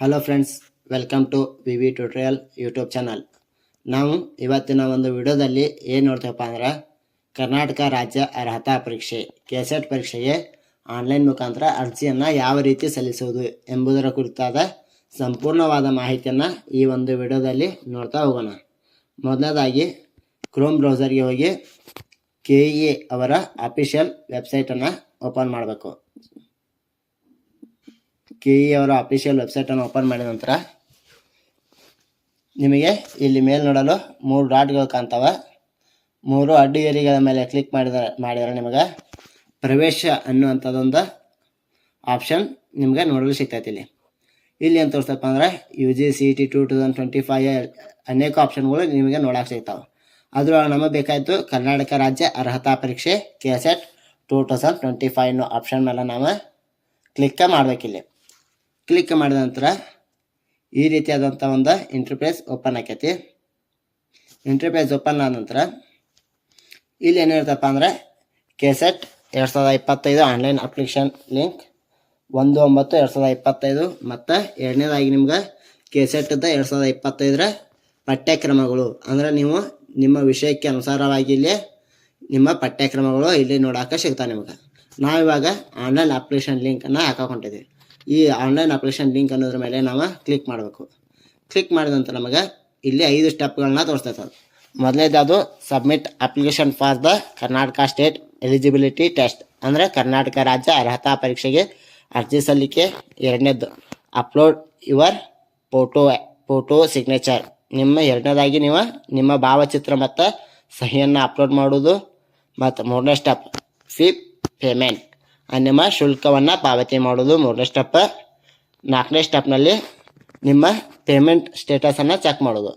Hello friends, welcome to V V tutorial YouTube channel. ನಾವು ಇವತ್ತಿನ ಒಂದು ವಿಡಿಯೋದಲ್ಲಿ ಏನು ನೋಡ್ತೀವಪ್ಪ ಅಂದ್ರೆ ಕರ್ನಾಟಕ ರಾಜ್ಯ ಅರ್ಹತಾ ಪರೀಕ್ಷೆ ಕೆಸೆಟ್ ಪರೀಕ್ಷೆಗೆ ಆನ್ಲೈನ್ ಮುಖಾಂತರ ಅರ್ಜಿಯನ್ನು ಯಾವ ರೀತಿ ಸಲ್ಲಿಸುವುದು ಎಂಬುದರ ಕುರಿತಾದ ಸಂಪೂರ್ಣವಾದ ಮಾಹಿತಿಯನ್ನು ಈ ಒಂದು ವಿಡಿಯೋದಲ್ಲಿ ನೋಡ್ತಾ ಹೋಗೋಣ. ಮೊದಲನೇದಾಗಿ ಕ್ರೋಮ್ ಬ್ರೌಸರ್ಗೆ ಹೋಗಿ KEA ಅವರ ಅಫಿಷಿಯಲ್ ವೆಬ್ಸೈಟನ್ನು ಓಪನ್ ಮಾಡಬೇಕು. KEA ಅವರ ಅಫಿಷಿಯಲ್ ವೆಬ್ಸೈಟನ್ನು ಓಪನ್ ಮಾಡಿದ ನಂತರ ನಿಮಗೆ ಇಲ್ಲಿ ಮೇಲೆ ನೋಡಲು 3 ಡಾಟ್ಗಳು ಕಾಣ್ತವೆ. 3 ಅಡ್ಡಗೆರೆಗಳ ಮೇಲೆ ಕ್ಲಿಕ್ ಮಾಡಿದರೆ ನಿಮಗೆ ಪ್ರವೇಶ ಅನ್ನುವಂಥದ್ದೊಂದು ಆಪ್ಷನ್ ನಿಮಗೆ ನೋಡಲು ಸಿಗ್ತೈತಿ. ಇಲ್ಲಿ ಏನು ತೋರಿಸ್ತಪ್ಪ ಅಂದ್ರೆ UGCET 2025 ಅನೇಕ ಆಪ್ಷನ್ಗಳು ನಿಮಗೆ ನೋಡಕ್ಕೆ ಸಿಗ್ತಾವೆ. ಅದ್ರೊಳಗೆ ನಮಗೆ ಬೇಕಾಯಿತು ಕರ್ನಾಟಕ ರಾಜ್ಯ ಅರ್ಹತಾ ಪರೀಕ್ಷೆ ಕೆಸೆಟ್ 2025 ಅನ್ನೋ ಆಪ್ಷನ್ ಮೇಲೆ ನಾವು ಕ್ಲಿಕ್ ಮಾಡಬೇಕಿಲ್ಲಿ. ಕ್ಲಿಕ್ ಮಾಡಿದ ನಂತರ ಈ ರೀತಿಯಾದಂಥ ಒಂದು ಇಂಟರ್ಫೇಸ್ ಓಪನ್ ಆಕೈತಿ. ಇಂಟರ್ಫೇಸ್ ಓಪನ್ ಆದ ನಂತರ ಇಲ್ಲಿ ಏನಿರ್ತಪ್ಪ ಅಂದರೆ ಕೆಸೆಟ್ 2025 ಆನ್ಲೈನ್ ಅಪ್ಲಿಕೇಶನ್ ಲಿಂಕ್ 1/9/2025 ಮತ್ತು ಎರಡನೇದಾಗಿ ನಿಮ್ಗೆ ಕೆಸೆಟ್ದ 2025 ಪಠ್ಯಕ್ರಮಗಳು ಅಂದರೆ ನೀವು ನಿಮ್ಮ ವಿಷಯಕ್ಕೆ ಅನುಸಾರವಾಗಿ ಇಲ್ಲಿ ನಿಮ್ಮ ಪಠ್ಯಕ್ರಮಗಳು ಇಲ್ಲಿ ನೋಡೋಕೆ ಸಿಗ್ತಾವೆ ನಿಮ್ಗೆ. ನಾವಿವಾಗ ಆನ್ಲೈನ್ ಅಪ್ಲಿಕೇಶನ್ ಲಿಂಕನ್ನು ಹಾಕೊಂಡಿದ್ದೀವಿ. ಈ ಆನ್ಲೈನ್ ಅಪ್ಲಿಕೇಶನ್ ಲಿಂಕ್ ಅನ್ನೋದ್ರ ಮೇಲೆ ನಾವು ಕ್ಲಿಕ್ ಮಾಡಬೇಕು. ಕ್ಲಿಕ್ ಮಾಡಿದ ನಂತರ ನಮಗೆ ಇಲ್ಲಿ 5 ಸ್ಟೆಪ್ಗಳನ್ನ ತೋರಿಸ್ತೈತೆ. ಮೊದಲನೇದು submit application for the Karnataka state eligibility test ಅಂದರೆ ಕರ್ನಾಟಕ ರಾಜ್ಯ ಅರ್ಹತಾ ಪರೀಕ್ಷೆಗೆ ಅರ್ಜಿ ಸಲ್ಲಿಕೆ. ಎರಡನೇದು ಅಪ್ಲೋಡ್ ಯುವರ್ ಫೋಟೋ ಸಿಗ್ನೇಚರ್. ಎರಡನೇದಾಗಿ ನೀವು ನಿಮ್ಮ ಭಾವಚಿತ್ರ ಮತ್ತು ಸಹಿಯನ್ನು ಅಪ್ಲೋಡ್ ಮಾಡೋದು. ಮತ್ತು ಮೂರನೇ ಸ್ಟೆಪ್ ಫೀ ಪೇಮೆಂಟ್, ನಿಮ್ಮ ಶುಲ್ಕವನ್ನು ಪಾವತಿ ಮಾಡೋದು ಮೂರನೇ ಸ್ಟೆಪ್. ನಾಲ್ಕನೇ ಸ್ಟೆಪ್ನಲ್ಲಿ ನಿಮ್ಮ ಪೇಮೆಂಟ್ ಸ್ಟೇಟಸನ್ನು ಚೆಕ್ ಮಾಡೋದು.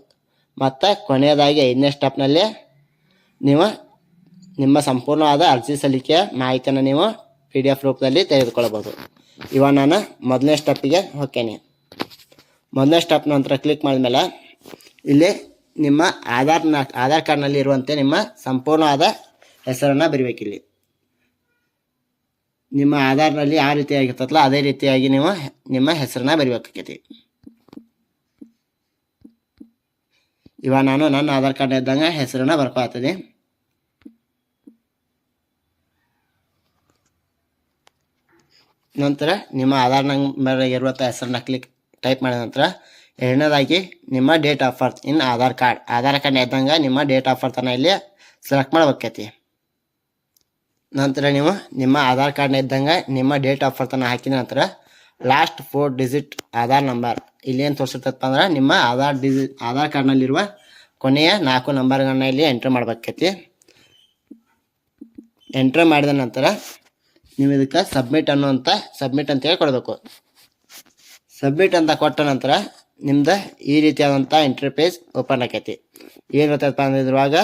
ಮತ್ತು ಕೊನೆಯದಾಗಿ 5ನೇ ಸ್ಟೆಪ್ನಲ್ಲಿ ನೀವು ನಿಮ್ಮ ಸಂಪೂರ್ಣವಾದ ಅರ್ಜಿ ಸಲ್ಲಿಕೆಯ ಮಾಹಿತಿಯನ್ನು ನೀವು PDF ರೂಪದಲ್ಲಿ ತೆಗೆದುಕೊಳ್ಳಬಹುದು. ಇವಾಗ ನಾನು ಮೊದಲನೇ ಸ್ಟೆಪ್ಪಿಗೆ ಹೋಗ್ತೇನೆ. ಮೊದಲನೇ ಸ್ಟೆಪ್ ನಂತರ ಕ್ಲಿಕ್ ಮಾಡಿದ್ಮೇಲೆ ಇಲ್ಲಿ ನಿಮ್ಮ ಆಧಾರ್ ಕಾರ್ಡ್ನಲ್ಲಿ ಇರುವಂತೆ ನಿಮ್ಮ ಸಂಪೂರ್ಣವಾದ ಹೆಸರನ್ನು ಬರಿಬೇಕಿಲ್ಲಿ. ನಿಮ್ಮ ಆಧಾರ್ನಲ್ಲಿ ಯಾವ ರೀತಿಯಾಗಿರ್ತಲ್ಲ ಅದೇ ರೀತಿಯಾಗಿ ನೀವು ನಿಮ್ಮ ಹೆಸರನ್ನ ಬರಿಬೇಕಾಗೈತಿ. ಇವಾಗ ನಾನು ನನ್ನ ಆಧಾರ್ ಕಾರ್ಡ್ ಇದ್ದಂಗೆ ಹೆಸರನ್ನ ಬರ್ಕೊಳ್ತೀನಿ. ನಂತರ ನಿಮ್ಮ ಆಧಾರ್ ನಂಬರ್ ಇರುವಂಥ ಹೆಸರನ್ನ ಟೈಪ್ ಮಾಡಿದ ನಂತರ ಎರಡನೇದಾಗಿ ನಿಮ್ಮ date of birth in Aadhaar card ಇದ್ದಂಗೆ ನಿಮ್ಮ ಡೇಟ್ ಆಫ್ ಬರ್ತನ್ನು ಇಲ್ಲಿ ಸೆಲೆಕ್ಟ್ ಮಾಡಬೇಕೈತಿ. ನಂತರ ನೀವು ನಿಮ್ಮ ಆಧಾರ್ ಕಾರ್ಡ್ನ ಇದ್ದಂಗೆ ನಿಮ್ಮ ಡೇಟ್ ಆಫ್ ಬರ್ತನ್ನು ಹಾಕಿದ ನಂತರ ಲಾಸ್ಟ್ 4 ಡಿಜಿಟ್ ಆಧಾರ್ ನಂಬರ್ ಇಲ್ಲೇನು ತೋರಿಸಿರ್ತಪ್ಪ ಅಂದ್ರೆ ನಿಮ್ಮ ಆಧಾರ್ ಕಾರ್ಡ್ನಲ್ಲಿರುವ ಕೊನೆಯ 4 ನಂಬರ್ಗಳನ್ನ ಇಲ್ಲಿ ಎಂಟ್ರ್ ಮಾಡಬೇಕೈತಿ. ಎಂಟ್ರ್ ಮಾಡಿದ ನಂತರ ನೀವು ಇದಕ್ಕೆ ಸಬ್ಮಿಟ್ ಅಂತೇಳಿ ಕೊಡಬೇಕು. ಸಬ್ಮಿಟ್ ಅಂತ ಕೊಟ್ಟ ನಂತರ ನಿಮ್ದು ಈ ರೀತಿಯಾದಂಥ ಇಂಟರ್ಫೇಸ್ ಓಪನ್ ಆಕೈತಿ. ಏನಿರ್ತೈತಪ್ಪ ಅಂದ್ರೆ ಇದ್ರೊಳಗೆ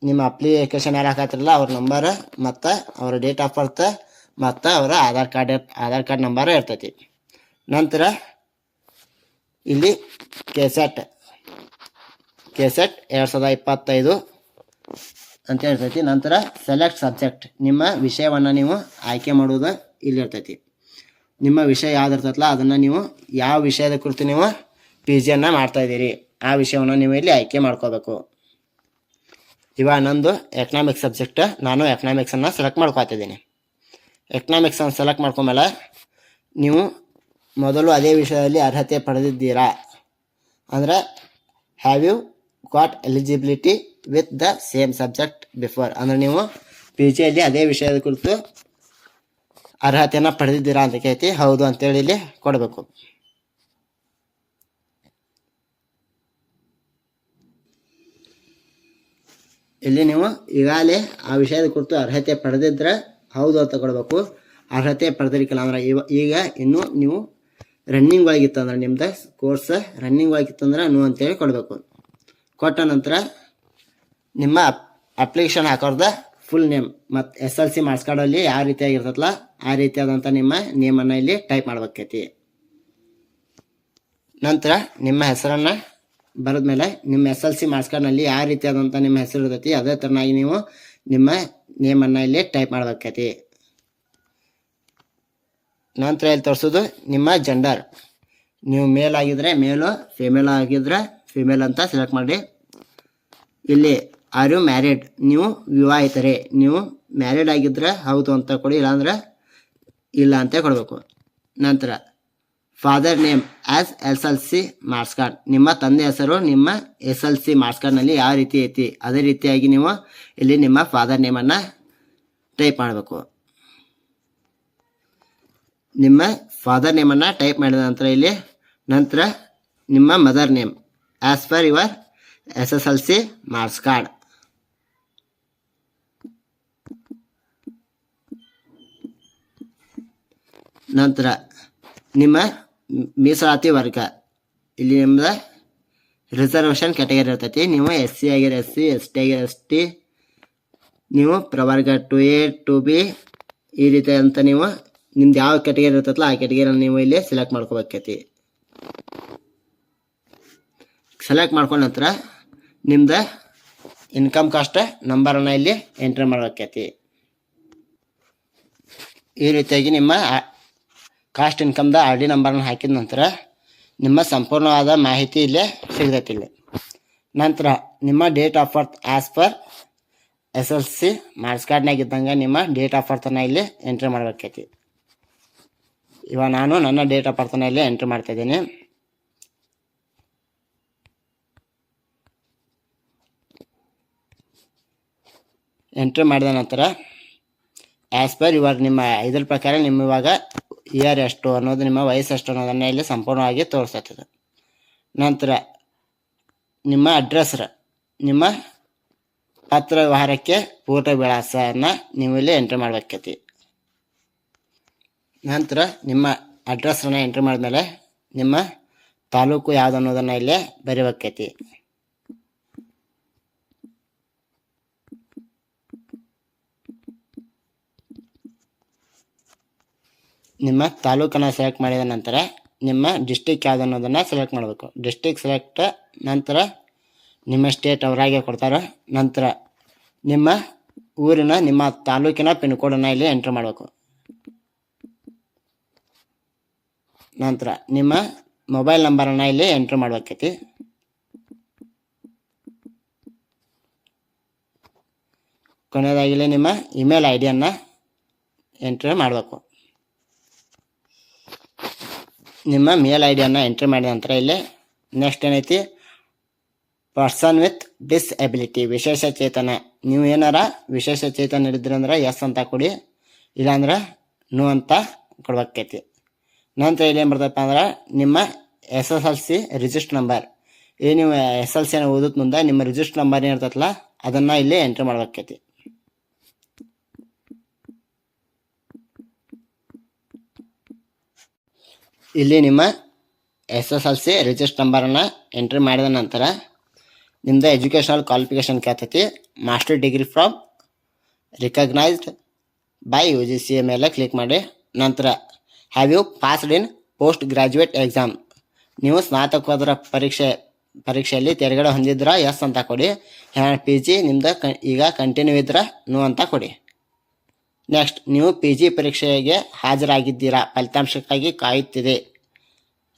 ನಿಮ್ಮ ಅಪ್ಲಿಕೇಶನ್ ಯಾರು ಹಾಕತ್ತಿರಲ್ಲ ಅವ್ರ ನಂಬರ್ ಮತ್ತು ಅವರ ಡೇಟ್ ಆಫ್ ಬರ್ತ್ ಮತ್ತು ಅವರ ಆಧಾರ್ ಕಾರ್ಡ್ ನಂಬರ್ ಇರ್ತೈತಿ. ನಂತರ ಇಲ್ಲಿ ಕೆಸೆಟ್ 2025 ಅಂತ ಇರ್ತೈತಿ. ನಂತರ ಸೆಲೆಕ್ಟ್ ಸಬ್ಜೆಕ್ಟ್, ನಿಮ್ಮ ವಿಷಯವನ್ನು ನೀವು ಆಯ್ಕೆ ಮಾಡುವುದು ಇಲ್ಲಿ ಇರ್ತೈತಿ. ನಿಮ್ಮ ವಿಷಯ ಯಾವ್ದು ಇರ್ತೈತಲ್ಲ ಅದನ್ನು ನೀವು ಯಾವ ವಿಷಯದ ಕುರಿತು ನೀವು PGಯನ್ನು ಮಾಡ್ತಾಯಿದ್ದೀರಿ ಆ ವಿಷಯವನ್ನು ನೀವು ಇಲ್ಲಿ ಆಯ್ಕೆ ಮಾಡ್ಕೋಬೇಕು. ಇವಾಗ ನಂದು ಎಕನಾಮಿಕ್ಸ್ ಸಬ್ಜೆಕ್ಟ್, ನಾನು ಎಕನಾಮಿಕ್ಸನ್ನು ಸೆಲೆಕ್ಟ್ ಮಾಡ್ಕೊತಿದ್ದೀನಿ. ಎಕನಾಮಿಕ್ಸನ್ನು ಸೆಲೆಕ್ಟ್ ಮಾಡ್ಕೊಂಡ್ಮೇಲೆ ನೀವು ಮೊದಲು ಅದೇ ವಿಷಯದಲ್ಲಿ ಅರ್ಹತೆ ಪಡೆದಿದ್ದೀರಾ ಅಂದರೆ have you got eligibility with the same subject before ಅಂದರೆ ನೀವು PGಯಲ್ಲಿ ಅದೇ ವಿಷಯದ ಕುರಿತು ಅರ್ಹತೆಯನ್ನು ಪಡೆದಿದ್ದೀರಾ ಅಂತ ಕೇಳ್ತಿ. ಹೌದು ಅಂತೇಳಿ ಇಲ್ಲಿ ಕೊಡಬೇಕು. ಇಲ್ಲಿ ನೀವು ಈಗಾಗಲೇ ಆ ವಿಷಯದ ಕುರಿತು ಅರ್ಹತೆ ಪಡೆದಿದ್ರೆ ಹೌದು ಅಂತ ಕೊಡಬೇಕು. ಅರ್ಹತೆ ಪಡೆದಿರಿಕಲ್ಲ ಅಂದ್ರೆ ಈಗ ಇನ್ನೂ ನೀವು ರನ್ನಿಂಗ್ ಒಳಗಿತ್ತು ಅಂದ್ರೆ ನಿಮ್ದು ಕೋರ್ಸ್ ರನ್ನಿಂಗ್ ಒಳಗಿತ್ತು ಅಂದ್ರೆ ನೋ ಅಂತೇಳಿ ಕೊಡಬೇಕು. ಕೊಟ್ಟ ನಂತರ ನಿಮ್ಮ ಅಪ್ಲಿಕೇಶನ್ ಹಾಕೋರ್ದ ಫುಲ್ ನೇಮ್ ಮತ್ತು SLC ಮಾರ್ಕ್ಸ್ ಕಾರ್ಡಲ್ಲಿ ಯಾವ ರೀತಿಯಾಗಿರ್ತಲ್ಲ ಆ ರೀತಿಯಾದಂಥ ನಿಮ್ಮ ನೇಮನ್ನು ಇಲ್ಲಿ ಟೈಪ್ ಮಾಡ್ಬೇಕೈತಿ. ನಂತರ ನಿಮ್ಮ ಹೆಸರನ್ನು ಬರೆದ್ಮೇಲೆ ನಿಮ್ಮ SLC ಮಾರ್ಕ್ಸ್ ಕಾರ್ಡ್ನಲ್ಲಿ ಯಾವ ರೀತಿಯಾದಂಥ ನಿಮ್ಮ ಹೆಸರು ಇರ್ತೈತಿ ಅದೇ ಥರನಾಗಿ ನೀವು ನಿಮ್ಮ ನೇಮನ್ನು ಇಲ್ಲಿ ಟೈಪ್ ಮಾಡ್ಬೇಕೈತಿ. ನಂತರ ಇಲ್ಲಿ ತೋರಿಸೋದು ನಿಮ್ಮ ಜೆಂಡರ್, ನೀವು ಮೇಲ್ ಆಗಿದ್ದರೆ ಮೇಲು, ಫಿಮೇಲ್ ಆಗಿದ್ದರೆ ಫಿಮೇಲ್ ಅಂತ ಸೆಲೆಕ್ಟ್ ಮಾಡಿ. ಇಲ್ಲಿ ಆರ್ ಯು ಮ್ಯಾರಿಡ್, ನೀವು ವಿವಾಹಿತರೇ, ನೀವು ಮ್ಯಾರಿಡ್ ಆಗಿದ್ದರೆ ಹೌದು ಅಂತ ಕೊಡಿ, ಇಲ್ಲಾಂದ್ರೆ ಇಲ್ಲ ಅಂತ ಕೊಡಬೇಕು. ನಂತರ father name as SLC marks card, ನಿಮ್ಮ ತಂದೆ ಹೆಸರು ನಿಮ್ಮ SLC ಮಾರ್ಕ್ಸ್ ಕಾರ್ಡ್ನಲ್ಲಿ ಯಾವ ರೀತಿ ಐತಿ ಅದೇ ರೀತಿಯಾಗಿ ನೀವು ಇಲ್ಲಿ ನಿಮ್ಮ ಫಾದರ್ ನೇಮನ್ನು ಟೈಪ್ ಮಾಡಬೇಕು. ನಿಮ್ಮ ಫಾದರ್ ನೇಮನ್ನು ಟೈಪ್ ಮಾಡಿದ ನಂತರ ಇಲ್ಲಿ ನಂತರ ನಿಮ್ಮ mother name as per your SSLC marks card. ನಂತರ ನಿಮ್ಮ ಮೀಸಲಾತಿ ವರ್ಗ, ಇಲ್ಲಿ ನಿಮ್ಮದು ರಿಸರ್ವೇಷನ್ ಕ್ಯಾಟಗರಿ ಇರ್ತೈತಿ. ನೀವು SC ಆಗಿರೋ SC, ST ಆಗಿರೋ ST, ನೀವು ಪ್ರವರ್ಗ 2A 2B ಈ ರೀತಿ ಅಂತ ನೀವು ನಿಮ್ದು ಯಾವ ಕ್ಯಾಟಗರಿ ಇರ್ತೈತಲ್ಲ ಆ ಕ್ಯಾಟಗರಿಯನ್ನು ನೀವು ಇಲ್ಲಿ ಸೆಲೆಕ್ಟ್ ಮಾಡ್ಕೋಬೇಕೈತಿ. ಸೆಲೆಕ್ಟ್ ಮಾಡ್ಕೊಂಡ ನಂತರ ನಿಮ್ದು ಇನ್ಕಮ್ ಕಾಸ್ಟ್ ನಂಬರನ್ನು ಇಲ್ಲಿ ಎಂಟ್ರಿ ಮಾಡಬೇಕೈತಿ. ಈ ರೀತಿಯಾಗಿ ನಿಮ್ಮ ಕಾಸ್ಟ್ ಇನ್ಕಮ್ದ RD ನಂಬರನ್ನು ಹಾಕಿದ ನಂತರ ನಿಮ್ಮ ಸಂಪೂರ್ಣವಾದ ಮಾಹಿತಿ ಇಲ್ಲೇ ಸಿಗ್ತೈತಿ. ಇಲ್ಲಿ ನಂತರ ನಿಮ್ಮ date of birth as per SLC marks ಕಾರ್ಡ್ನಾಗ ಇದ್ದಂಗೆ ನಿಮ್ಮ ಡೇಟ್ ಆಫ್ ಬರ್ತನ್ನು ಇಲ್ಲಿ ಎಂಟ್ರಿ ಮಾಡಬೇಕೈತಿ. ಇವಾಗ ನಾನು ನನ್ನ ಡೇಟ್ ಆಫ್ ಬರ್ತನ್ನು ಇಲ್ಲಿ ಎಂಟ್ರಿ ಮಾಡ್ತಾಯಿದ್ದೀನಿ. ಎಂಟ್ರಿ ಮಾಡಿದ ನಂತರ ಆ್ಯಸ್ ಪರ್ ಇವಾಗ ನಿಮ್ಮ ಇದ್ರ ಪ್ರಕಾರ ನಿಮ್ಮ ಇವಾಗ ಇಯರ್ ಎಷ್ಟು ಅನ್ನೋದು, ನಿಮ್ಮ ವಯಸ್ಸು ಎಷ್ಟು ಅನ್ನೋದನ್ನು ಇಲ್ಲಿ ಸಂಪೂರ್ಣವಾಗಿ ತೋರಿಸ್ತದೆ. ನಂತರ ನಿಮ್ಮ ಅಡ್ರೆಸ್, ನಿಮ್ಮ ಪತ್ರ ವ್ಯವಹಾರಕ್ಕೆ ಪೂರ್ಣ ವಿಳಾಸನ ನೀವು ಇಲ್ಲಿ ಎಂಟ್ರಿ ಮಾಡಬೇಕೈತಿ. ನಂತರ ನಿಮ್ಮ ಅಡ್ರೆಸ್ಸನ್ನು ಎಂಟ್ರಿ ಮಾಡಿದ್ಮೇಲೆ ನಿಮ್ಮ ತಾಲೂಕು ಯಾವುದು ಅನ್ನೋದನ್ನು ಇಲ್ಲೇ ಬರೀಬೇಕೈತಿ. ನಿಮ್ಮ ತಾಲೂಕನ್ನು ಸೆಲೆಕ್ಟ್ ಮಾಡಿದ ನಂತರ ನಿಮ್ಮ ಡಿಸ್ಟಿಕ್ ಯಾವುದು ಅನ್ನೋದನ್ನು ಸೆಲೆಕ್ಟ್ ಮಾಡಬೇಕು. ಡಿಸ್ಟಿಕ್ ಸೆಲೆಕ್ಟ್ ನಂತರ ನಿಮ್ಮ ಸ್ಟೇಟ್ ಅವರಾಗೆ ಕೊಡ್ತಾರೆ. ನಂತರ ನಿಮ್ಮ ಊರಿನ ನಿಮ್ಮ ತಾಲೂಕಿನ ಪಿನ್ ಕೋಡನ್ನು ಇಲ್ಲಿ ಎಂಟ್ರಿ ಮಾಡಬೇಕು. ನಂತರ ನಿಮ್ಮ ಮೊಬೈಲ್ ನಂಬರನ್ನು ಇಲ್ಲಿ ಎಂಟ್ರಿ ಮಾಡಬೇಕೈತಿ. ಕೊನೆಯದಾಗಿ ನಿಮ್ಮ ಇಮೇಲ್ ID ಎಂಟ್ರಿ ಮಾಡಬೇಕು. ನಿಮ್ಮ ಮೇಲ್ ID ಎಂಟ್ರಿ ಮಾಡಿದ ನಂತರ ಇಲ್ಲಿ ನೆಕ್ಸ್ಟ್ ಏನೈತಿ ಪರ್ಸನ್ ವಿತ್ ಡಿಸ್ಎಬಿಲಿಟಿ, ವಿಶೇಷ ಚೇತನ. ನೀವು ಏನಾರ ವಿಶೇಷ ಚೇತನ ಇದ್ರಿ ಅಂದ್ರೆ ಎಸ್ ಅಂತ ಕೊಡಿ, ಇಲ್ಲಾಂದ್ರೆ ನೋ ಅಂತ ಕೊಡ್ಬೇಕೈತಿ. ನಂತರ ಇಲ್ಲಿ ಏನು ಬರ್ತಪ್ಪ ಅಂದ್ರೆ ನಿಮ್ಮ SSLC ರಿಜಿಸ್ಟರ್ ನಂಬರ್, ಈ ನೀವು SLC ಓದೋದ್ ಮುಂದೆ ನಿಮ್ಮ ರಿಜಿಸ್ಟರ್ ನಂಬರ್ ಏನಿರ್ತೈತಲ್ಲ ಅದನ್ನು ಇಲ್ಲಿ ಎಂಟ್ರಿ ಮಾಡ್ಬೇಕೈತಿ. ಇಲ್ಲಿ ನಿಮ್ಮ SSLC ರಿಜಿಸ್ಟರ್ ನಂಬರನ್ನು ಎಂಟ್ರಿ ಮಾಡಿದ ನಂತರ ನಿಮ್ಮದು ಎಜುಕೇಷನಲ್ ಕ್ವಾಲಿಫಿಕೇಷನ್ ಕೇಳ್ತೈತಿ. Master degree from recognised by UGC ಮೇಲೆ ಕ್ಲಿಕ್ ಮಾಡಿ. ನಂತರ have you passed in post graduate exam, ನೀವು ಸ್ನಾತಕೋತ್ತರ ಪರೀಕ್ಷೆಯಲ್ಲಿ ತೆರಗಡೆ ಹೊಂದಿದ್ರ ಎಸ್ ಅಂತ ಕೊಡಿ. PG ನಿಮ್ದು ಈಗ ಕಂಟಿನ್ಯೂ ಇದ್ರೆ ನೋ ಅಂತ ಕೊಡಿ. ನೆಕ್ಸ್ಟ್ ನೀವು PG ಪರೀಕ್ಷೆಗೆ ಹಾಜರಾಗಿದ್ದೀರಾ, ಫಲಿತಾಂಶಕ್ಕಾಗಿ ಕಾಯುತ್ತಿದೆ.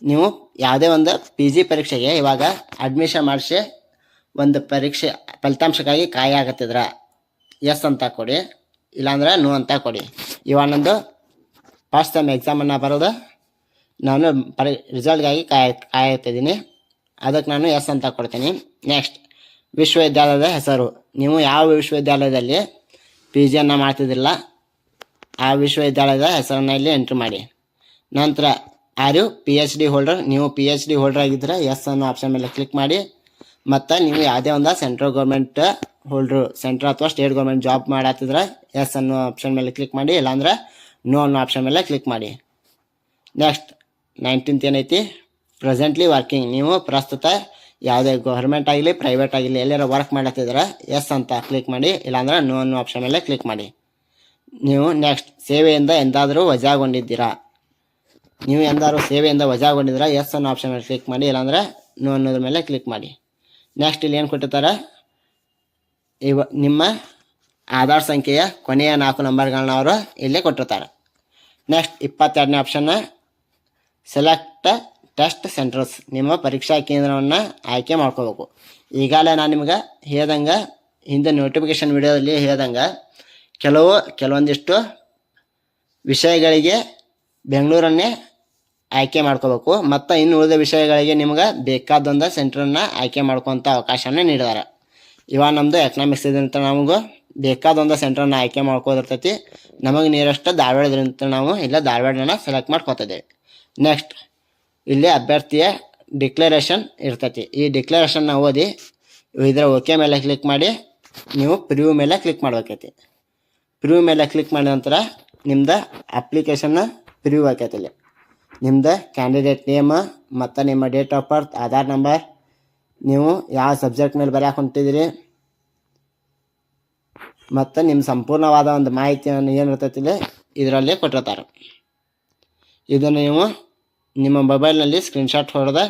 ನೀವು ಯಾವುದೇ ಒಂದು PG ಪರೀಕ್ಷೆಗೆ ಇವಾಗ ಅಡ್ಮಿಷನ್ ಮಾಡಿಸಿ ಒಂದು ಪರೀಕ್ಷೆ ಫಲಿತಾಂಶಕ್ಕಾಗಿ ಕಾಯಾಗತ್ತಿದ್ರ ಎಸ್ ಅಂತ ಕೊಡಿ, ಇಲ್ಲಾಂದ್ರೆ ನೋ ಅಂತ ಕೊಡಿ. ಇವಾಗ ನಂದು ಫಸ್ಟ್ ಟೈಮ್ ಎಕ್ಸಾಮನ್ನು ಬರೋದು ನಾನು ರಿಸಲ್ಟ್ಗಾಗಿ ಕಾಯ್ತಿದ್ದೀನಿ, ಅದಕ್ಕೆ ನಾನು ಎಸ್ ಅಂತ ಕೊಡ್ತೀನಿ. ನೆಕ್ಸ್ಟ್ ವಿಶ್ವವಿದ್ಯಾಲಯದ ಹೆಸರು, ನೀವು ಯಾವ ವಿಶ್ವವಿದ್ಯಾಲಯದಲ್ಲಿ PGಯನ್ನು ಮಾಡ್ತಿದ್ದಿಲ್ಲ ಆ ವಿಶ್ವವಿದ್ಯಾಲಯದ ಹೆಸರನ್ನು ಇಲ್ಲಿ ಎಂಟ್ರಿ ಮಾಡಿ. ನಂತರ ಆರ್ ಯು PhD ಹೋಲ್ಡರ್, ನೀವು PhD ಹೋಲ್ಡರ್ ಆಗಿದ್ದರೆ ಎಸ್ ಅನ್ನೋ ಆಪ್ಷನ್ ಮೇಲೆ ಕ್ಲಿಕ್ ಮಾಡಿ. ಮತ್ತು ನೀವು ಯಾವುದೇ ಒಂದು ಸೆಂಟ್ರಲ್ ಗೌರ್ಮೆಂಟ್ ಹೋಲ್ಡ್ರು, ಸೆಂಟ್ರಲ್ ಅಥವಾ ಸ್ಟೇಟ್ ಗೌರ್ಮೆಂಟ್ ಜಾಬ್ ಮಾಡತ್ತಿದ್ರೆ ಎಸ್ ಅನ್ನೋ ಆಪ್ಷನ್ ಮೇಲೆ ಕ್ಲಿಕ್ ಮಾಡಿ, ಇಲ್ಲಾಂದ್ರೆ ನೋ ಅನ್ನೋ ಆಪ್ಷನ್ ಮೇಲೆ ಕ್ಲಿಕ್ ಮಾಡಿ. ನೆಕ್ಸ್ಟ್ 19th ಏನೈತಿ ಪ್ರೆಸೆಂಟ್ಲಿ ವರ್ಕಿಂಗ್, ನೀವು ಪ್ರಸ್ತುತ ಯಾವುದೇ ಗೌರ್ಮೆಂಟ್ ಆಗಲಿ ಪ್ರೈವೇಟ್ ಆಗಲಿ ಎಲ್ಲಾರ ವರ್ಕ್ ಮಾಡತ್ತಿದ್ರೆ ಎಸ್ ಅಂತ ಕ್ಲಿಕ್ ಮಾಡಿ, ಇಲ್ಲಾಂದ್ರೆ ನೋ ಅನ್ನೋ ಆಪ್ಷನ್ ಮೇಲೆ ಕ್ಲಿಕ್ ಮಾಡಿ. ನೀವು ನೆಕ್ಸ್ಟ್ ಸೇವೆಯಿಂದ ಎಂದಾದರೂ ವಜಾಗೊಂಡಿದ್ದೀರಾ, ನೀವು ಎಂದಾದರೂ ಸೇವೆಯಿಂದ ವಜಾಗೊಂಡಿದ್ರೆ ಎಸ್ ಅನ್ನೋ ಆಪ್ಷನ್ ಮೇಲೆ ಕ್ಲಿಕ್ ಮಾಡಿ, ಇಲ್ಲಾಂದ್ರೆ ನೋ ಅನ್ನೋದ್ರ ಮೇಲೆ ಕ್ಲಿಕ್ ಮಾಡಿ. ನೆಕ್ಸ್ಟ್ ಇಲ್ಲಿ ಏನು ಕೊಟ್ಟಿರ್ತಾರೆ, ನಿಮ್ಮ ಆಧಾರ್ ಸಂಖ್ಯೆಯ ಕೊನೆಯ 4 ನಂಬರ್ಗಳನ್ನ ಅವರು ಇಲ್ಲೇ ಕೊಟ್ಟಿರ್ತಾರೆ. ನೆಕ್ಸ್ಟ್ 22ನೇ ಆಪ್ಷನ್ನ ಸೆಲೆಕ್ಟ್ ಟೆಸ್ಟ್ ಸೆಂಟರ್ಸ್, ನಿಮ್ಮ ಪರೀಕ್ಷಾ ಕೇಂದ್ರವನ್ನು ಆಯ್ಕೆ ಮಾಡ್ಕೋಬೇಕು. ಈಗಾಗಲೇ ನಾನು ನಿಮ್ಗೆ ಹೇಳ್ದಂಗೆ ಹಿಂದೆ ನೋಟಿಫಿಕೇಶನ್ ವಿಡಿಯೋದಲ್ಲಿ ಹೇಳ್ದಂಗೆ ಕೆಲವೊಂದಿಷ್ಟು ವಿಷಯಗಳಿಗೆ ಬೆಂಗಳೂರನ್ನೇ ಆಯ್ಕೆ ಮಾಡ್ಕೋಬೇಕು. ಮತ್ತು ಇನ್ನು ಉಳಿದ ವಿಷಯಗಳಿಗೆ ನಿಮ್ಗೆ ಬೇಕಾದೊಂದು ಸೆಂಟ್ರನ್ನು ಆಯ್ಕೆ ಮಾಡ್ಕೊತ ಅವಕಾಶವನ್ನು ನೀಡಿದ್ದಾರೆ. ಇವಾಗ ನಮ್ಮದು ಎಕನಾಮಿಕ್ಸ್ ಇದ್ರಿಂದ ನಮಗೂ ಬೇಕಾದೊಂದು ಸೆಂಟ್ರನ್ನು ಆಯ್ಕೆ ಮಾಡ್ಕೋದಿರ್ತೈತಿ. ನಮಗೆ ನಿಯರೆಸ್ಟ್ ಧಾರವಾಡದ್ರಿಂದ ನಾವು ಇಲ್ಲ ಧಾರವಾಡನ ಸೆಲೆಕ್ಟ್ ಮಾಡ್ಕೋತಿದ್ದೇವೆ. ನೆಕ್ಸ್ಟ್ ಇಲ್ಲಿ ಅಭ್ಯರ್ಥಿಯ ಡಿಕ್ಲರೇಷನ್ ಇರ್ತೈತಿ. ಈ ಡಿಕ್ಲರೇಷನ್ನ ಓದಿ ಇದರ ಓಕೆ ಮೇಲೆ ಕ್ಲಿಕ್ ಮಾಡಿ ನೀವು ಪ್ರಿವ್ಯೂ ಮೇಲೆ ಕ್ಲಿಕ್ ಮಾಡ್ಬೇಕೈತಿ. ಪ್ರಿವ್ಯೂ ಮೇಲೆ ಕ್ಲಿಕ್ ಮಾಡಿದ ನಂತರ ನಿಮ್ದು ಅಪ್ಲಿಕೇಶನ್ನ ಪ್ರಿವ್ಯೂ ಆಕೈತಿ. ಇಲ್ಲಿ ನಿಮ್ದು ಕ್ಯಾಂಡಿಡೇಟ್ ನೇಮ್ ಮತ್ತು ನಿಮ್ಮ date of birth, Aadhaar number, ನೀವು ಯಾವ ಸಬ್ಜೆಕ್ಟ್ ಮೇಲೆ ಬರೆಯಕ್ಕೆ ಹೊಂಟಿದ್ದೀರಿ ಮತ್ತು ನಿಮ್ಮ ಸಂಪೂರ್ಣವಾದ ಒಂದು ಮಾಹಿತಿಯನ್ನು ಏನಿರ್ತೈತಿ ಇಲ್ಲಿ ಇದರಲ್ಲಿ ಕೊಟ್ಟಿರ್ತಾರೆ. ಇದನ್ನು ನೀವು ನಿಮ್ಮ ಮೊಬೈಲ್ನಲ್ಲಿ ಸ್ಕ್ರೀನ್ಶಾಟ್ ಹೊಡೆದು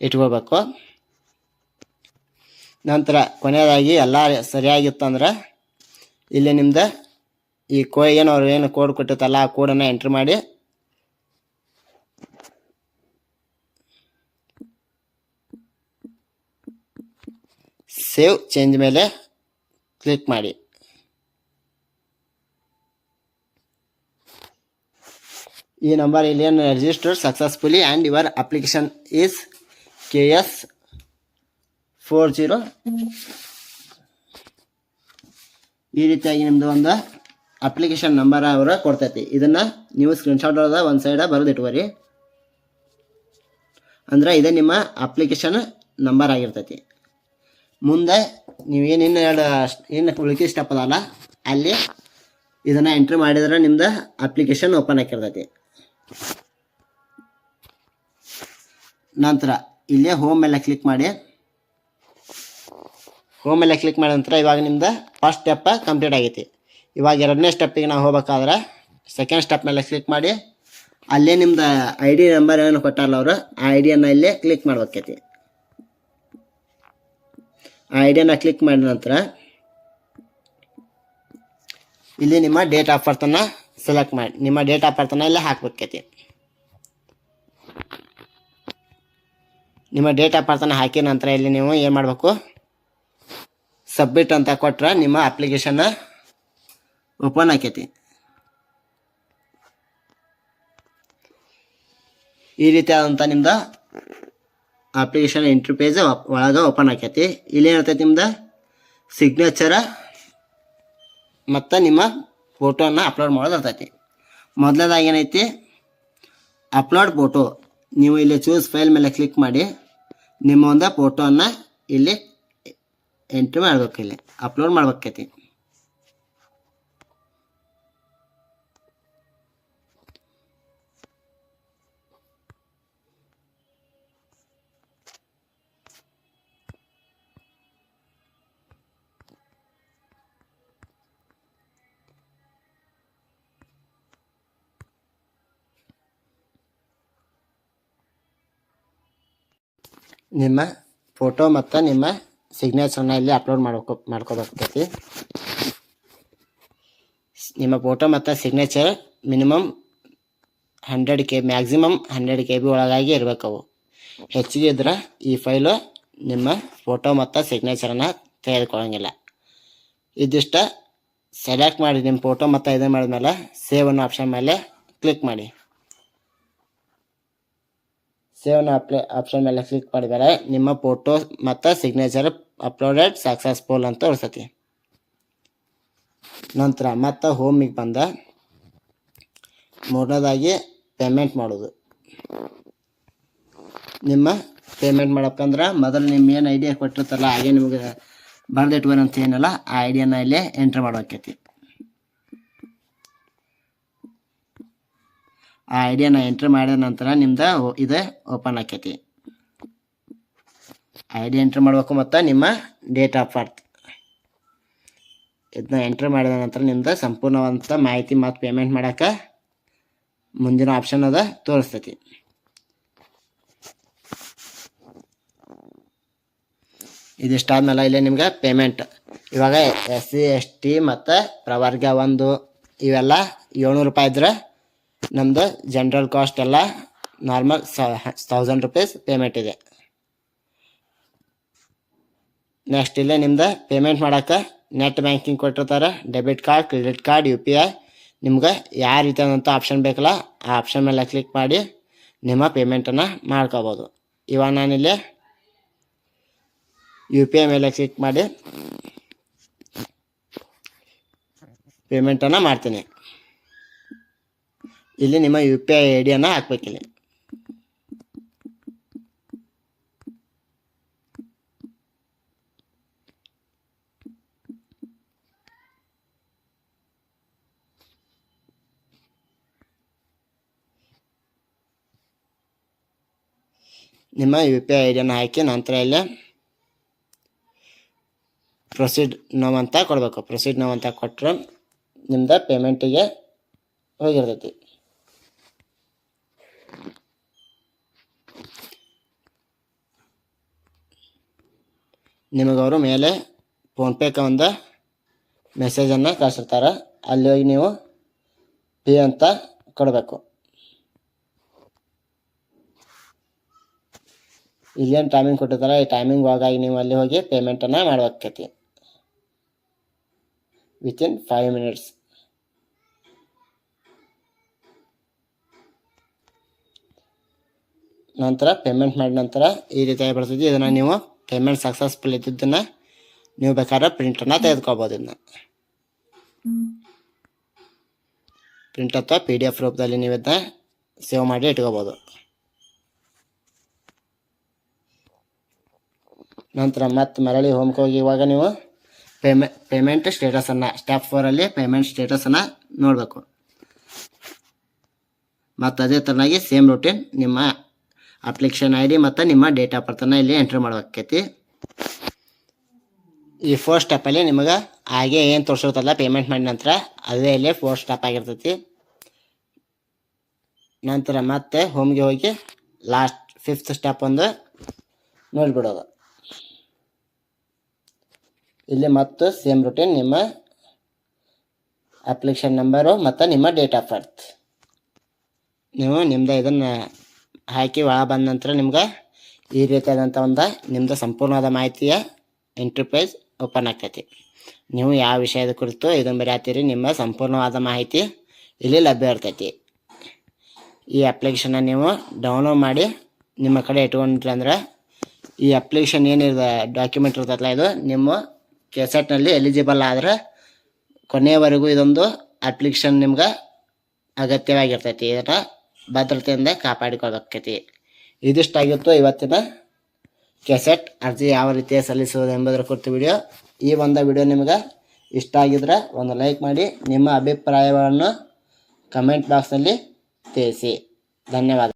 ಇಟ್ಕೋಬೇಕು. ನಂತರ ಕೊನೆಯದಾಗಿ ಎಲ್ಲ ಸರಿಯಾಗಿತ್ತಂದ್ರೆ ಇಲ್ಲಿ ನಿಮ್ದು ಈ ಅವ್ರು ಏನು ಕೋಡ್ ಕೊಟ್ಟಿರ್ತಲ್ಲ ಆ ಕೋಡನ್ನು ಎಂಟ್ರಿ ಮಾಡಿ ಸೇವ್ ಚೇಂಜ್ ಮೇಲೆ ಕ್ಲಿಕ್ ಮಾಡಿ. ಈ ನಂಬರ್ ಇಲ್ಲಿ ಏನು registered successfully and your application is KS40. ಈ ರೀತಿಯಾಗಿ ನಿಮ್ಮದು ಒಂದು ಅಪ್ಲಿಕೇಶನ್ ನಂಬರ್ ಅವರು ಕೊಡ್ತೈತಿ. ಇದನ್ನು ನೀವು ಸ್ಕ್ರೀನ್ಶಾಟ್ ಹೊಡೆದ ಒಂದು ಸೈಡ ಬರೆದು ಇಟ್ಕೋರಿ. ಅಂದರೆ ಇದೇ ನಿಮ್ಮ ಅಪ್ಲಿಕೇಶನ್ ನಂಬರ್ ಆಗಿರ್ತೈತಿ. ಮುಂದೆ ನೀವೇನು ಏನು ಉಳಿಕೆ ಸ್ಟೆಪ್ ಅದಲ್ಲ ಅಲ್ಲಿ ಇದನ್ನು ಎಂಟ್ರಿ ಮಾಡಿದ್ರೆ ನಿಮ್ದು ಅಪ್ಲಿಕೇಶನ್ ಓಪನ್ ಆಗಿರ್ತೈತಿ. ನಂತರ ಇಲ್ಲಿ ಹೋಮ್ ಮೇಲೆ ಕ್ಲಿಕ್ ಮಾಡಿ. ಹೋಮ್ ಮೇಲೆ ಕ್ಲಿಕ್ ಮಾಡಿದ ನಂತರ ಇವಾಗ ನಿಮ್ದು ಫಸ್ಟ್ ಸ್ಟೆಪ್ ಕಂಪ್ಲೀಟ್ ಆಗೈತಿ. ಇವಾಗ ಎರಡನೇ ಸ್ಟೆಪ್ಪಿಗೆ ನಾವು ಹೋಗ್ಬೇಕಾದ್ರೆ ಸೆಕೆಂಡ್ ಸ್ಟೆಪ್ ಮೇಲೆ ಕ್ಲಿಕ್ ಮಾಡಿ ಅಲ್ಲೇ ನಿಮ್ದು ID ನಂಬರ್ ಏನು ಕೊಟ್ಟಾರಲ್ಲ ಅವರು ಆ IDಯನ್ನು ಇಲ್ಲೇ ಕ್ಲಿಕ್ ಮಾಡ್ಬೇಕೈತಿ. ಆ IDಯನ್ನು ಕ್ಲಿಕ್ ಮಾಡಿದ ನಂತರ ಇಲ್ಲಿ ನಿಮ್ಮ ಡೇಟ್ ಆಫ್ ಬರ್ತನ್ನು ಸೆಲೆಕ್ಟ್ ಮಾಡಿ ನಿಮ್ಮ ಡೇಟ್ ಆಫ್ ಬರ್ತನ್ನು ಇಲ್ಲೇ ಹಾಕ್ಬೇಕೈತಿ. ನಿಮ್ಮ ಡೇಟ್ ಆಫ್ ಬರ್ತನ್ನು ಹಾಕಿದ ನಂತರ ಇಲ್ಲಿ ನೀವು ಏನು ಮಾಡಬೇಕು, ಸಬ್ಮಿಟ್ ಅಂತ ಕೊಟ್ಟರೆ ನಿಮ್ಮ ಅಪ್ಲಿಕೇಶನ್ ಓಪನ್ ಆಕೈತಿ. ಈ ರೀತಿಯಾದಂಥ ನಿಮ್ದು ಅಪ್ಲಿಕೇಶನ್ ಎಂಟ್ರಿ ಪೇಜ್ ಒಳಗೆ ಓಪನ್ ಆಕೈತಿ. ಇಲ್ಲಿ ಏನಿರ್ತೈತಿ ನಿಮ್ದು ಸಿಗ್ನೇಚರ ಮತ್ತು ನಿಮ್ಮ ಫೋಟೋನ ಅಪ್ಲೋಡ್ ಮಾಡೋದು ಇರ್ತೈತಿ. ಮೊದಲನೇದಾಗಿ ಏನೈತಿ ಅಪ್ಲೋಡ್ ಫೋಟೋ. ನೀವು ಇಲ್ಲಿ ಚೂಸ್ ಫೈಲ್ ಮೇಲೆ ಕ್ಲಿಕ್ ಮಾಡಿ ನಿಮ್ಮ ಒಂದು ಫೋಟೋವನ್ನು ಇಲ್ಲಿ ಎಂಟ್ರಿ ಮಾಡ್ಬೇಕು, ಇಲ್ಲಿ ಅಪ್ಲೋಡ್ ಮಾಡ್ಬೇಕೈತಿ. ನಿಮ್ಮ ಫೋಟೋ ಮತ್ತು ನಿಮ್ಮ ಸಿಗ್ನೇಚರ್ನ ಇಲ್ಲಿ ಅಪ್ಲೋಡ್ ಮಾಡ್ಕೋಬೇಕಾಗ್ತೈತಿ. ನಿಮ್ಮ ಫೋಟೋ ಮತ್ತು signature minimum 100 KB, maximum 100 KB ಒಳಗಾಗಿ ಇರಬೇಕವು. ಹೆಚ್ಚಿಗೆ ಇದ್ರೆ ಈ ಫೈಲು ನಿಮ್ಮ ಫೋಟೋ ಮತ್ತು ಸಿಗ್ನೇಚರನ್ನು ತೆಗೆದುಕೊಳ್ಳೋಂಗಿಲ್ಲ. ಇದಿಷ್ಟ ಸೆಲೆಕ್ಟ್ ಮಾಡಿ ನಿಮ್ಮ ಫೋಟೋ ಮತ್ತು ಇದನ್ನು ಮಾಡಿದ್ಮೇಲೆ ಸೇವ್ ಅನ್ನೋ ಆಪ್ಷನ್ ಮೇಲೆ ಕ್ಲಿಕ್ ಮಾಡಿ. ಸೇವ್ ಆಪ್ಷನ್ ಮೇಲೆ ಕ್ಲಿಕ್ ಮಾಡಿದರೆ ನಿಮ್ಮ ಫೋಟೋ ಮತ್ತು ಸಿಗ್ನೇಚರ್ ಅಪ್ಲೋಡೆಡ್ ಸಕ್ಸಸ್ಫುಲ್ ಅಂತ ತೋರಿಸ್ತೈತಿ. ನಂತರ ಮತ್ತು ಹೋಮಿಗೆ ಬಂದ ಮೂರನೇದಾಗಿ ಪೇಮೆಂಟ್ ಮಾಡೋದು. ನಿಮ್ಮ ಪೇಮೆಂಟ್ ಮಾಡಬೇಕಂದ್ರೆ ಮೊದಲು ನಿಮ್ಮ ಏನು ID ಕೊಟ್ಟಿರ್ತಾರಲ್ಲ ಹಾಗೆ ನಿಮಗೆ ಬರೆದಿಟ್ವರಿ ಅಂತ ಏನಲ್ಲ ಆ IDಯನ್ನು ಇಲ್ಲೇ ಎಂಟ್ರಿ ಮಾಡಬೇಕೈತಿ. ಆ IDಯನ್ನು ಎಂಟ್ರಿ ಮಾಡಿದ ನಂತರ ನಿಮ್ದು ಇದು ಓಪನ್ ಆಕೈತಿ. ID ಎಂಟ್ರಿ ಮಾಡಬೇಕು ಮತ್ತು ನಿಮ್ಮ ಡೇಟ್ ಆಫ್ ಬರ್ತ್ ಇದನ್ನ ಎಂಟ್ರಿ ಮಾಡಿದ ನಂತರ ನಿಮ್ದು ಸಂಪೂರ್ಣವಾದಂಥ ಮಾಹಿತಿ ಮತ್ತು ಪೇಮೆಂಟ್ ಮಾಡೋಕೆ ಮುಂದಿನ ಆಪ್ಷನ್ ಅದ ತೋರಿಸ್ತೈತಿ. ಇದಿಷ್ಟಾದ್ಮೇಲೆ ಇಲ್ಲಿ ನಿಮ್ಗೆ ಪೇಮೆಂಟ್ ಇವಾಗ SC ST ಮತ್ತು ಪ್ರವರ್ಗ 1 ಇವೆಲ್ಲ 700 ರೂಪಾಯಿ ಇದ್ರೆ ನಮ್ಮದು ಜನರಲ್ ಕಾಸ್ಟ್ ಎಲ್ಲ ನಾರ್ಮಲ್ 1000 ರೂಪೀಸ್ ಪೇಮೆಂಟ್ ಇದೆ. ನೆಕ್ಸ್ಟ್ ಇಲ್ಲೇ ನಿಮ್ದು ಪೇಮೆಂಟ್ ಮಾಡೋಕೆ ನೆಟ್ ಬ್ಯಾಂಕಿಂಗ್ ಕೊಟ್ಟಿರ್ತಾರೆ. Debit card, credit card, UPI ನಿಮ್ಗೆ ಯಾವ ರೀತಿಯಾದಂಥ ಆಪ್ಷನ್ ಬೇಕಲ್ಲ ಆ ಆಪ್ಷನ್ ಮೇಲೆ ಕ್ಲಿಕ್ ಮಾಡಿ ನಿಮ್ಮ ಪೇಮೆಂಟನ್ನು ಮಾಡ್ಕೋಬೋದು. ಇವಾಗ ನಾನಿಲ್ಲಿ UPI ಮೇಲೆ ಕ್ಲಿಕ್ ಮಾಡಿ ಪೇಮೆಂಟನ್ನು ಮಾಡ್ತೀನಿ. ಇಲ್ಲಿ ನಿಮ್ಮ UPI ID ಹಾಕ್ಬೇಕಿಲ್ಲಿ. ನಿಮ್ಮ UPI ID ಹಾಕಿ ನಂತರ ಇಲ್ಲಿ ಪ್ರೊಸೀಡ್ ನೌ ಅಂತ ಕೊಡಬೇಕು. ಪ್ರೊಸೀಡ್ ನೌ ಅಂತ ಕೊಟ್ಟರೆ ನಿಮ್ದು ಪೇಮೆಂಟಿಗೆ ಹೋಗಿರ್ತೈತಿ. ನಿಮಗವರು ಮೇಲೆ ಫೋನ್ಪೇಗೆ ಒಂದು ಮೆಸೇಜನ್ನು ಕಳಿಸಿರ್ತಾರೆ. ಅಲ್ಲಿ ಹೋಗಿ ನೀವು ಪೇ ಅಂತ ಕೊಡಬೇಕು. ಇಲ್ಲೇನು ಟೈಮಿಂಗ್ ಕೊಟ್ಟಿರ್ತಾರೆ ಈ ಟೈಮಿಂಗ್ ಒಳಗಾಗಿ ನೀವು ಅಲ್ಲಿ ಹೋಗಿ ಪೇಮೆಂಟನ್ನು ಮಾಡಬೇಕೈತಿ ವಿತಿನ್ 5 minutes. ನಂತರ ಪೇಮೆಂಟ್ ಮಾಡಿದ ನಂತರ ಈ ರೀತಿಯಾಗಿ ಬರ್ತೈತಿ. ಇದನ್ನು ನೀವು ಪೇಮೆಂಟ್ ಸಕ್ಸಸ್ಫುಲ್ ಇದ್ದಿದ್ದನ್ನು ನೀವು ಬೇಕಾದ್ರೆ ಪ್ರಿಂಟನ್ನು ತೆಗೆದುಕೊಳ್ಬೋದು. ಇದನ್ನ ಪ್ರಿಂಟ್ ಅಥವಾ PDF ರೂಪದಲ್ಲಿ ನೀವು ಇದನ್ನ ಸೇವ್ ಮಾಡಿ ಇಟ್ಕೋಬೋದು. ನಂತರ ಮತ್ತೆ ಮರಳಿ ಹೋಮ್ಗೆ ಹೋಗಿ ಇವಾಗ ನೀವು ಪೇಮೆಂಟ್ ಸ್ಟೇಟಸನ್ನು ಸ್ಟೆಪ್ 4 ಪೇಮೆಂಟ್ ಸ್ಟೇಟಸನ್ನು ನೋಡಬೇಕು. ಮತ್ತು ಅದೇ ಥರನಾಗಿ ಸೇಮ್ ರೂಟೀನ್ ನಿಮ್ಮ ಅಪ್ಲಿಕೇಶನ್ ID ಮತ್ತು ನಿಮ್ಮ ಡೇಟ್ ಆಫ್ ಬರ್ತನ್ನು ಇಲ್ಲಿ ಎಂಟ್ರಿ ಮಾಡಬೇಕೈತಿ. ಈ 4 ಸ್ಟೆಪ್ಪಲ್ಲಿ ನಿಮಗೆ ಹಾಗೆ ಏನು ತೋರಿಸಿರ್ತಲ್ಲ ಪೇಮೆಂಟ್ ಮಾಡಿದ ನಂತರ ಅದೇ ಇಲ್ಲಿ 4 ಸ್ಟೆಪ್ ಆಗಿರ್ತೈತಿ. ನಂತರ ಮತ್ತೆ ಹೋಮ್ಗೆ ಹೋಗಿ ಲಾಸ್ಟ್ 5th ಸ್ಟೆಪ್ ಒಂದು ನೋಡಿಬಿಡೋದು. ಇಲ್ಲಿ ಮತ್ತು ಸೇಮ್ ರೂಟೀನ್ ನಿಮ್ಮ ಅಪ್ಲಿಕೇಶನ್ ನಂಬರು ಮತ್ತು ನಿಮ್ಮ ಡೇಟ್ ಆಫ್ ಬರ್ತ್ ನೀವು ನಿಮ್ಮದು ಇದನ್ನು ಹಾಕಿ ಒಳ ಬಂದ ನಂತರ ನಿಮ್ಗೆ ಈ ರೀತಿಯಾದಂಥ ಒಂದು ನಿಮ್ಮದು ಸಂಪೂರ್ಣವಾದ ಮಾಹಿತಿಯ ಎಂಟರ್ಪ್ರೈಸ್ ಓಪನ್ ಆಗ್ತೈತಿ. ನೀವು ಯಾವ ವಿಷಯದ ಕುರಿತು ಇದನ್ನು ಬರೆಯತ್ತೀರಿ ನಿಮ್ಮ ಸಂಪೂರ್ಣವಾದ ಮಾಹಿತಿ ಇಲ್ಲಿ ಲಭ್ಯ ಇರ್ತೈತಿ. ಈ ಅಪ್ಲಿಕೇಶನ್ನ ನೀವು ಡೌನ್ಲೋಡ್ ಮಾಡಿ ನಿಮ್ಮ ಕಡೆ ಇಟ್ಕೊಂಡ್ರಿ ಅಂದ್ರೆ ಈ ಅಪ್ಲಿಕೇಶನ್ ಏನಿದೆ ಡಾಕ್ಯುಮೆಂಟ್ ಇರ್ತೈತಲ್ಲ ಇದು ನಿಮ್ಮ ಕೆಸೆಟ್ನಲ್ಲಿ ಎಲಿಜಿಬಲ್ ಆದರೆ ಕೊನೆಯವರೆಗೂ ಇದೊಂದು ಅಪ್ಲಿಕೇಶನ್ ನಿಮ್ಗೆ ಅಗತ್ಯವಾಗಿರ್ತೈತಿ. ಇದನ್ನು ಭದ್ರತೆಯಿಂದ ಕಾಪಾಡಿಕೊಳ್ಬೇಕೈತಿ. ಇದಿಷ್ಟಾಗಿತ್ತು ಇವತ್ತಿನ ಕೆಸೆಟ್ ಅರ್ಜಿ ಯಾವ ರೀತಿ ಸಲ್ಲಿಸುವುದು ಎಂಬುದರ ಕುರಿತು ವಿಡಿಯೋ. ಈ ಒಂದು ವಿಡಿಯೋ ನಿಮ್ಗೆ ಇಷ್ಟ ಆಗಿದ್ರೆ ಒಂದು ಲೈಕ್ ಮಾಡಿ ನಿಮ್ಮ ಅಭಿಪ್ರಾಯಗಳನ್ನು ಕಮೆಂಟ್ ಬಾಕ್ಸ್ನಲ್ಲಿ ತಿಳಿಸಿ. ಧನ್ಯವಾದ.